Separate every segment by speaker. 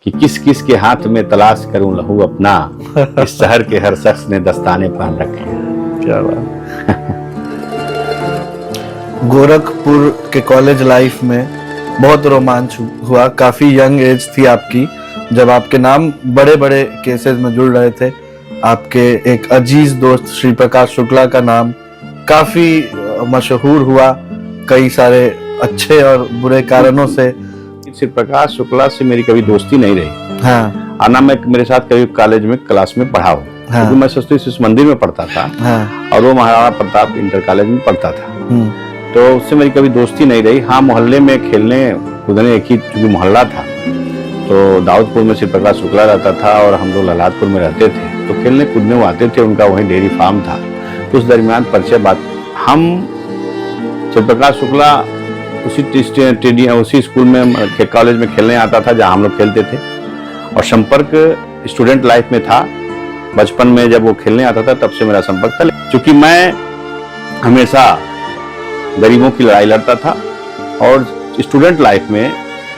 Speaker 1: कि किस किस के हाथ में तलाश करूं लहू अपना, इस शहर के हर शख्स ने दस्ताने पहन रखे हैं।
Speaker 2: क्या बात। गोरखपुर के कॉलेज लाइफ में बहुत रोमांच हुआ, काफी यंग एज थी आपकी जब आपके नाम बड़े बड़े केसेस में जुड़ रहे थे। आपके एक अजीज दोस्त श्री प्रकाश शुक्ला का नाम काफी मशहूर हुआ कई सारे अच्छे और बुरे कारणों से।
Speaker 1: श्री प्रकाश शुक्ला से मेरी कभी दोस्ती नहीं रही।
Speaker 2: हाँ।
Speaker 1: आना मैं मेरे साथ कभी कॉलेज में क्लास में पढ़ा हो।
Speaker 2: हाँ।
Speaker 1: क्योंकि मैं संस्कृत शिशु मंदिर में पढ़ता था।
Speaker 2: हाँ।
Speaker 1: और वो महाराणा प्रताप इंटर कॉलेज में पढ़ता था। तो उससे मेरी कभी दोस्ती नहीं रही। हाँ, मोहल्ले में खेलने कूदने, एक ही चूंकि मोहल्ला था तो दाऊदपुर में श्री प्रकाश शुक्ला रहता था और हम लोग ललाटपुर में रहते थे, तो खेलने कूदने वो आते थे। उनका वहीं डेयरी फार्म था, तो उस दरमियान परिचय बात। हम श्री प्रकाश शुक्ला उसी स्कूल में कॉलेज में खेलने आता था जहाँ हम लोग खेलते थे, और संपर्क स्टूडेंट लाइफ में था। बचपन में जब वो खेलने आता था तब से मेरा संपर्क था। क्योंकि मैं हमेशा गरीबों की लड़ाई लड़ता था, और स्टूडेंट लाइफ में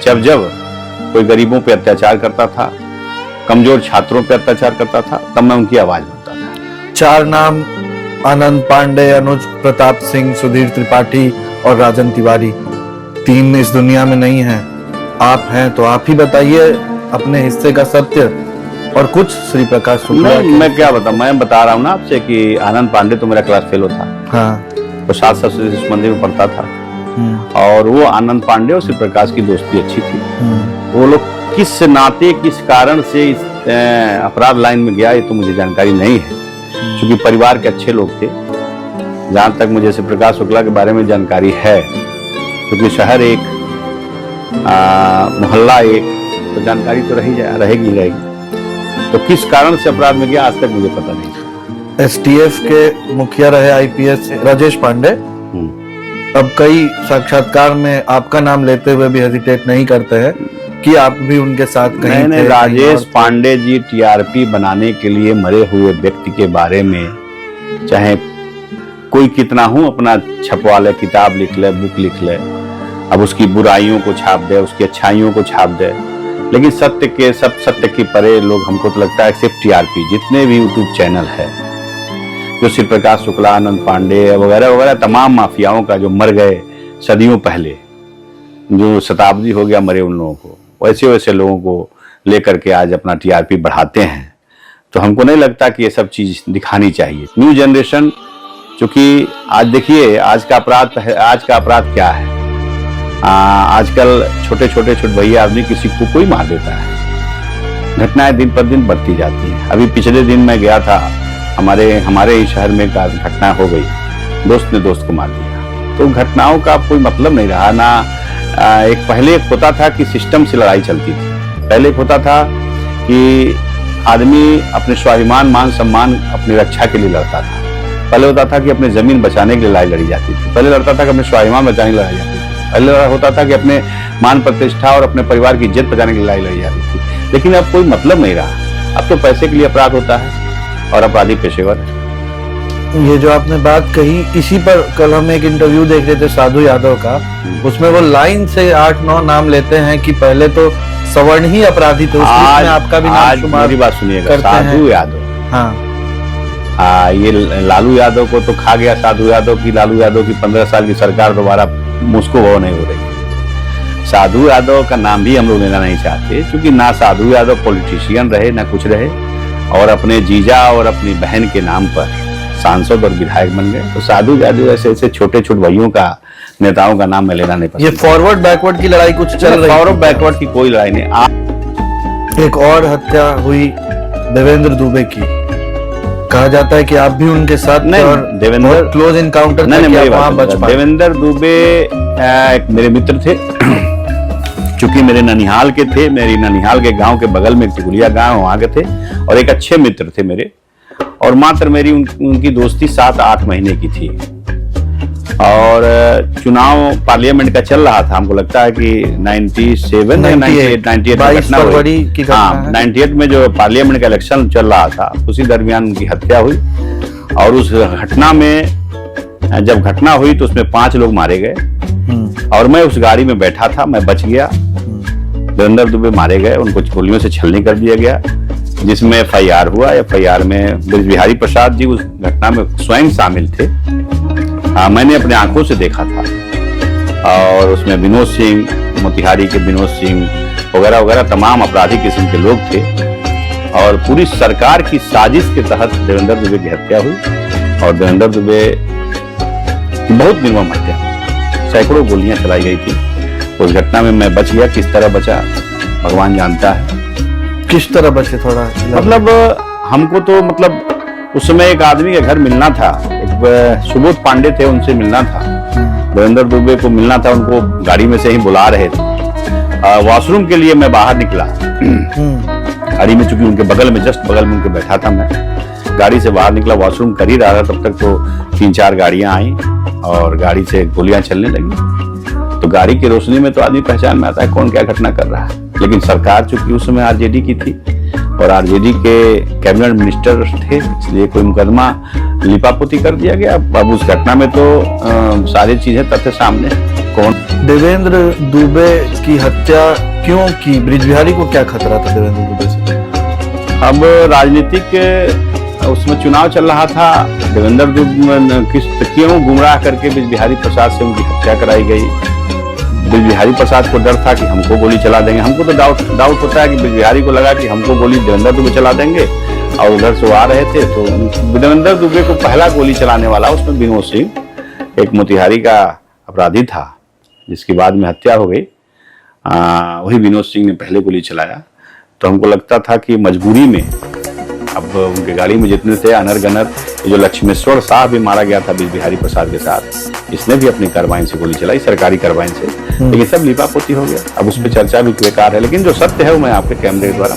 Speaker 1: जब कोई गरीबों पे अत्याचार करता था, कमजोर छात्रों पे अत्याचार करता था, तब मैं उनकी आवाज बनता था।
Speaker 2: 4 नाम आनंद पांडे, अनुज प्रताप सिंह, सुधीर त्रिपाठी और राजन तिवारी, 3 इस दुनिया में नहीं हैं। आप हैं तो आप ही बताइए अपने हिस्से का सत्य और कुछ श्री प्रकाश शुक्ला।
Speaker 1: मैं क्या बताऊं, मैं बता रहा हूँ ना आपसे कि आनंद पांडे तो मेरा क्लास फेलो था।
Speaker 2: हाँ।
Speaker 1: तो साथ शिशु मंदिर में पढ़ता था, और वो आनंद पांडे और श्री प्रकाश की दोस्ती अच्छी थी। वो लोग किस नाते किस कारण से इस अपराध लाइन में गया ये तो मुझे जानकारी नहीं है, क्योंकि परिवार के अच्छे लोग थे। जहाँ तक मुझे श्री प्रकाश शुक्ला के बारे में जानकारी है, क्योंकि शहर एक मोहल्ला एक, तो जानकारी तो रहेगी। तो किस कारण से अपराध में गया आज तक मुझे पता नहीं।
Speaker 2: एसटीएफ के मुखिया रहे आईपीएस राजेश पांडे, अब कई साक्षात्कार में आपका नाम लेते हुए भी हेजिटेट नहीं करते हैं कि आप भी उनके साथ कहीं
Speaker 1: नहीं, राजेश पांडे जी टीआरपी बनाने के लिए मरे हुए व्यक्ति के बारे में चाहे कोई कितना हो अपना छपवा ले, किताब लिख ले, बुक लिख ले, अब उसकी बुराइयों को छाप दे, उसकी अच्छाइयों को छाप दे, लेकिन सत्य की परे लोग, हमको तो लगता है सिर्फ टीआरपी, जितने भी यूट्यूब चैनल है जो श्री प्रकाश शुक्ला, आनंद पांडे वगैरह वगैरह तमाम माफियाओं का जो मर गए सदियों पहले, जो शताब्दी हो गया मरे उन लोगों को, वैसे लोगों को लेकर के आज अपना टीआरपी बढ़ाते हैं। तो हमको नहीं लगता कि ये सब चीज दिखानी चाहिए। न्यू जनरेशन, क्योंकि आज देखिए आज का अपराध क्या है। आजकल छोटे भैया आदमी किसी को कोई मार देता है। घटनाएं दिन पर दिन बढ़ती जाती हैं। अभी पिछले दिन मैं गया था, हमारे ही शहर में घटना हो गई, दोस्त ने दोस्त को मार दिया। तो घटनाओं का कोई मतलब नहीं रहा ना। एक पहले एक होता था कि सिस्टम से लड़ाई चलती थी। पहले एक होता था कि आदमी अपने स्वाभिमान, मान सम्मान, अपनी रक्षा के लिए लड़ता था। पहले होता था कि अपने जमीन बचाने के लिए लड़ाई लड़ी जाती थी। पहले लड़ता था कि अपने स्वाभिमान बचाने के लिए लड़ाई जाती थी। पहले होता था कि अपने मान प्रतिष्ठा और अपने परिवार की इज्जत बचाने के लिए लड़ाई लड़ी जाती थी। लेकिन अब कोई मतलब नहीं रहा। अब तो पैसे के लिए अपराध होता है और अपराधी पेशेवर है।
Speaker 2: ये जो आपने बात कही, इसी पर कल हम एक इंटरव्यू देख रहे थे साधु यादव का, उसमें वो लाइन से 8-9 नाम लेते हैं कि पहले तो सवर्ण ही अपराधी थे।
Speaker 1: आज
Speaker 2: आपका भी नाम शुमार,
Speaker 1: मेरी बात सुनिएगा, साधु यादव।
Speaker 2: हाँ।
Speaker 1: ये लालू यादव को तो खा गया साधु यादव की। लालू यादव की 15 साल की सरकार दोबारा मुझको वो नहीं हो रही। साधु यादव का नाम भी हम लोग लेना नहीं चाहते, क्योंकि ना साधु यादव पॉलिटिशियन रहे ना कुछ रहे, और अपने जीजा और अपनी बहन के नाम पर सांसद और विधायक बन गए। तो साधु यादव ऐसे छोटे भाइयों का, नेताओं का नाम मैं लेना नहीं पसंद।
Speaker 2: ये फॉरवर्ड बैकवर्ड की लड़ाई कुछ चल रही है?
Speaker 1: फॉरवर्ड बैकवर्ड की कोई लड़ाई नहीं।
Speaker 2: एक और हत्या हुई देवेंद्र दुबे की, कहा जाता है कि आप भी उनके साथ
Speaker 1: देवेंद्र
Speaker 2: क्लोज इनकाउंटर।
Speaker 1: देवेंद्र दुबे एक मेरे मित्र थे, चूंकि मेरे ननिहाल के थे, मेरी ननिहाल के गांव के बगल में टिकुलिया गांव, वहां के थे, और एक अच्छे मित्र थे मेरे। और मात्र मेरी उनकी दोस्ती 7-8 महीने की थी। और चुनाव पार्लियामेंट का चल रहा था, हमको लगता है कि 97 या 98 हाँ, 98 में जो पार्लियामेंट का इलेक्शन चल रहा था, उसी दरमियान उनकी हत्या हुई। और उस घटना में, जब घटना हुई तो उसमें 5 लोग मारे गए, और मैं उस गाड़ी में बैठा था, मैं बच गया। देवेंद्र दुबे मारे गए, उनको गोलियों से छलनी कर दिया गया, जिसमें FIR हुआ। FIR में ब्रिज बिहारी प्रसाद जी उस घटना में स्वयं शामिल थे। मैंने अपने आंखों से देखा था। और उसमें विनोद सिंह, मोतिहारी के विनोद सिंह वगैरह वगैरह तमाम अपराधी किस्म के लोग थे। और पूरी सरकार की साजिश के तहत देवेंद्र दुबे की हत्या हुई। और देवेंद्र दुबे की बहुत निर्मम हत्या, सैकड़ों गोलियां चलाई गई थी। उस घटना में मैं बच गया, किस तरह बचा भगवान जानता है।
Speaker 2: किस तरह बचे, थोड़ा
Speaker 1: मतलब हमको तो मतलब उस समय एक आदमी के घर मिलना था, एक सुबोध पांडे थे, उनसे मिलना था। देवेंद्र दुबे को मिलना था, उनको गाड़ी में से ही बुला रहे थे। वॉशरूम के लिए मैं बाहर निकला गाड़ी में, चूंकि उनके बगल में, जस्ट बगल में उनके बैठा था। मैं गाड़ी से बाहर निकला, वॉशरूम कर ही रहा था, तब तक तो 3-4 गाड़ियां आई और गाड़ी से गोलियां चलने लगी। तो गाड़ी की रोशनी में तो आदमी पहचान में आता है कौन क्या घटना कर रहा है। लेकिन सरकार चूंकि उस समय RJD की थी और RJD के कैबिनेट मिनिस्टर थे, इसलिए कोई मुकदमा लिपापोती कर दिया गया। अब उस घटना में तो सारी चीजें तथ्य सामने। कौन
Speaker 2: देवेंद्र दुबे की हत्या क्यों की? ब्रिज बिहारी को क्या खतरा था देवेंद्र दुबे से?
Speaker 1: अब राजनीतिक उसमें चुनाव चल रहा था। देवेंद्र दुबे क्यों गुमराह करके ब्रिज बिहारी प्रसाद से उनकी हत्या कराई गई? ब्रिज बिहारी प्रसाद को डर था कि हमको गोली चला देंगे। हमको तो डाउट होता है कि ब्रिज बिहारी को लगा कि हमको गोली देवेंद्र दुबे चला देंगे, और उधर से वो आ रहे थे। तो देवेंद्र दुबे को पहला गोली चलाने वाला उसमें विनोद सिंह, एक मोतिहारी का अपराधी था, जिसकी बाद में हत्या हो गई। वही विनोद सिंह ने पहले गोली चलाया। तो हमको लगता था कि मजबूरी में, अब उनके गाड़ी में जितने थे अनर गनर, जो लक्ष्मेश्वर साहब भी मारा गया था ब्रिज बिहारी प्रसाद के साथ, इसने भी अपनी कार्बाइन से गोली चलाई, सरकारी कार्बाइन से। लेकिन सब लिपापोती हो गया। अब उस पर चर्चा भी बेकार है, लेकिन जो सत्य है वो मैं आपके कैमरे के द्वारा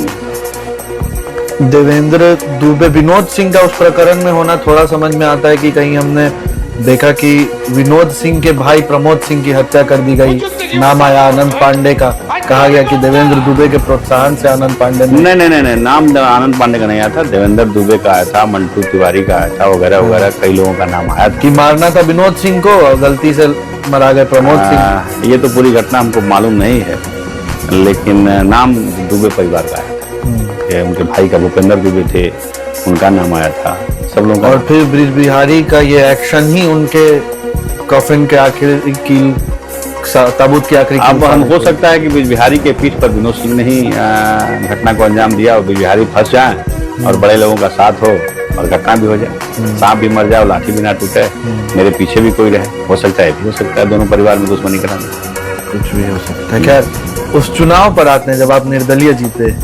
Speaker 2: देवेंद्र दुबे, विनोद सिंह का उस प्रकरण में होना थोड़ा समझ में आता है कि कहीं हमने देखा कि विनोद सिंह के भाई प्रमोद सिंह की हत्या कर दी गई, नाम आया आनंद पांडे का, कहा गया कि देवेंद्र दुबे के प्रोत्साहन से आनंद पांडे ने।
Speaker 1: नहीं, नाम आनंद पांडे का नहीं आया था, देवेंद्र दुबे का आया था, मंटू तिवारी का आया था, वगैरह वगैरह कई लोगों का नाम आया था
Speaker 2: कि मारना था विनोद सिंह को और गलती से मरा गए प्रमोद सिंह।
Speaker 1: ये तो पूरी घटना हमको मालूम नहीं है, लेकिन नाम दुबे परिवार का आया था। उनके भाई का भूपेंद्र दुबे थे, उनका नाम आया था, सब लोगों का।
Speaker 2: और फिर ब्रिज बिहारी का ये एक्शन ही उनके कफिन के आखिर की ताबूत की आखिरी।
Speaker 1: अब हम हो सकता है कि ब्रिज बिहारी के पीठ पर विनोद सिंह ने ही घटना को अंजाम दिया और ब्रिज बिहारी फंस जाए और बड़े लोगों का साथ हो और घटना भी हो जाए, सांप भी मर जाए और लाठी भी ना टूटे, मेरे पीछे भी कोई रहे। हो सकता है, भी हो सकता है, दोनों परिवार में दुश्मनी करा दे,
Speaker 2: कुछ भी हो सकता है। खैर, उस चुनाव पर आते हैं जब आप निर्दलीय जीते,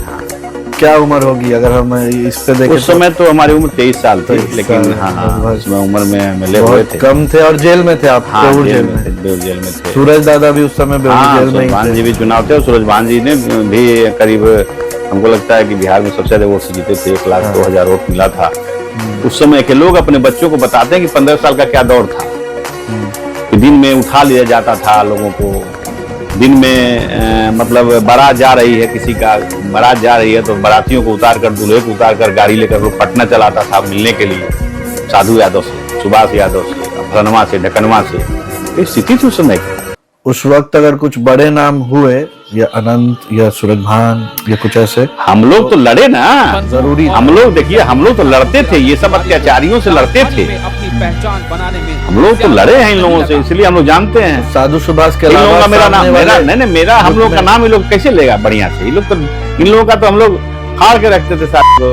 Speaker 2: क्या उम्र होगी अगर हम इस पे देखें?
Speaker 1: उस समय तो हमारी उम्र 23 साल थी, लेकिन हाँ, उसमें उम्र में मिले हुए थे,
Speaker 2: कम थे। और जेल में थे आप?
Speaker 1: हाँ,
Speaker 2: जेल में
Speaker 1: थे।
Speaker 2: सूरज दादा भी उस समय जेल में
Speaker 1: ही थे। जी भी चुनाव थे, सूरज भान जी ने भी करीब, हमको लगता है कि बिहार में सबसे ज्यादा वोट से जीते थे, 1,02,000 वोट मिला था। उस समय के लोग अपने बच्चों को बताते हैं कि 15 साल का क्या दौर था, कि दिन में उठा लिया जाता था लोगों को, दिन में मतलब बारात जा रही है, किसी का बारात जा रही है तो बारातियों को उतार कर, दूल्हे को उतार कर गाड़ी लेकर लोग पटना चलाता था मिलने के लिए, साधु यादव से, सुभाष यादव से, फलनवा से, ढकनवा से। ये स्थिति थी उस समय की।
Speaker 2: उस वक्त अगर कुछ बड़े नाम हुए, या अनंत या सूरज भान या कुछ ऐसे,
Speaker 1: हम लोग तो लड़े ना,
Speaker 2: जरूरी।
Speaker 1: हम लोग देखिए, हम लोग तो लड़ते थे, ये सब अत्याचारियों से लड़ते थे, हम लोग तो लड़े हैं इन लोगों से, इसलिए हम लोग जानते हैं।
Speaker 2: साधु सुभाष के
Speaker 1: अलावा मेरा नाम, मेरा हम लोग का नाम ये लोग कैसे लेगा बढ़िया से? ये लोग तो, इन लोगों का तो हम लोग फाड़ के रखते थे साथ को।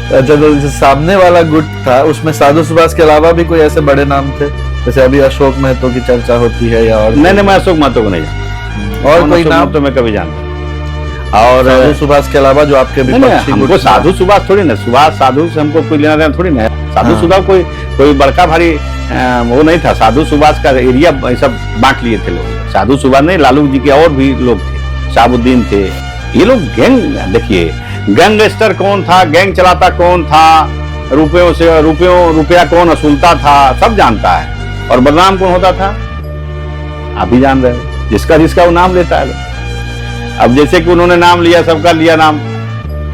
Speaker 2: अच्छा, तो जो सामने वाला गुट था उसमें साधु सुभाष के अलावा भी कोई ऐसे बड़े नाम थे? जैसे अभी अशोक महतो की चर्चा होती है, या और?
Speaker 1: नहीं, मैं अशोक महतो को नहीं जानता।
Speaker 2: और कोई नाम
Speaker 1: तो मैं कभी जानता। और
Speaker 2: साधु सुभाष के अलावा जो आपके
Speaker 1: हमको साधु सुभाष थोड़ी ना, सुभाष साधु से हमको कोई लेना देना थोड़ी ना है। साधु सुभाष कोई बड़का भारी वो नहीं था। साधु सुभाष का एरिया सब बांट लिए थे लोग। साधु सुभाष नहीं, लालू जी के और भी लोग थे, शाहबुद्दीन थे, ये लोग गैंग। देखिए, गैंगस्टर कौन था, गैंग चलाता कौन था, रुपया कौन वसूलता था, सब जानता है। और बदनाम कौन होता था, आप भी जान रहे हो, जिसका वो नाम लेता है। अब जैसे कि उन्होंने नाम लिया, सबका लिया नाम,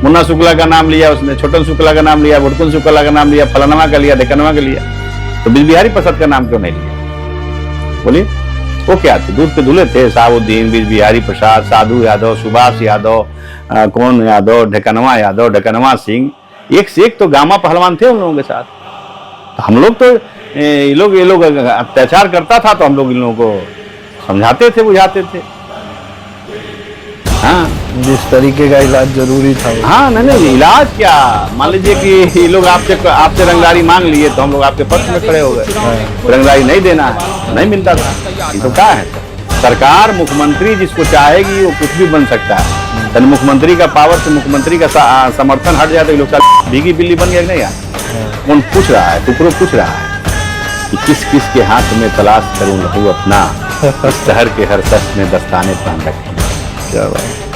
Speaker 1: मुन्ना शुक्ला का नाम लिया उसने, छोटन शुक्ला का नाम लिया, भुटकुन शुक्ला का नाम लिया, फलानवा का लिया, ढकनवा का लिया, तो ब्रिज बिहारी प्रसाद का नाम क्यों नहीं लिया? बोलिए। वो क्या थे, दूध के दूल्हे थे, साबुद्दीन, बिहारी प्रसाद, साधु यादव, सुभाष यादव, कौन यादव, ढकनवा सिंह, एक से एक तो गामा पहलवान थे उन लोगों के साथ। तो हम लोग तो ये लोग अत्याचार करता था तो हम लोग इन लोगों को समझाते थे, बुझाते थे। हाँ,
Speaker 2: जिस तरीके का इलाज जरूरी था वो।
Speaker 1: हाँ, नहीं इलाज क्या, मान लीजिए कि ये लोग आपसे रंगदारी मांग लिए तो हम लोग आपके पक्ष में खड़े हो गए। रंगदारी नहीं देना है, नहीं मिलता था। ये तो क्या है, सरकार मुख्यमंत्री जिसको चाहेगी वो कुछ भी बन सकता है। तो मुख्यमंत्री का पावर से मुख्यमंत्री का समर्थन हट जाए तो ये लोग भीगी बिल्ली बन गया नहीं यार। कौन पूछ रहा है, टुकड़ों पूछ रहा है कि किस किस के हाथ में तलाश करूं लहू अपना, इस शहर के हर शख्स में दस्ताने पहन रखे।
Speaker 2: क्या बात।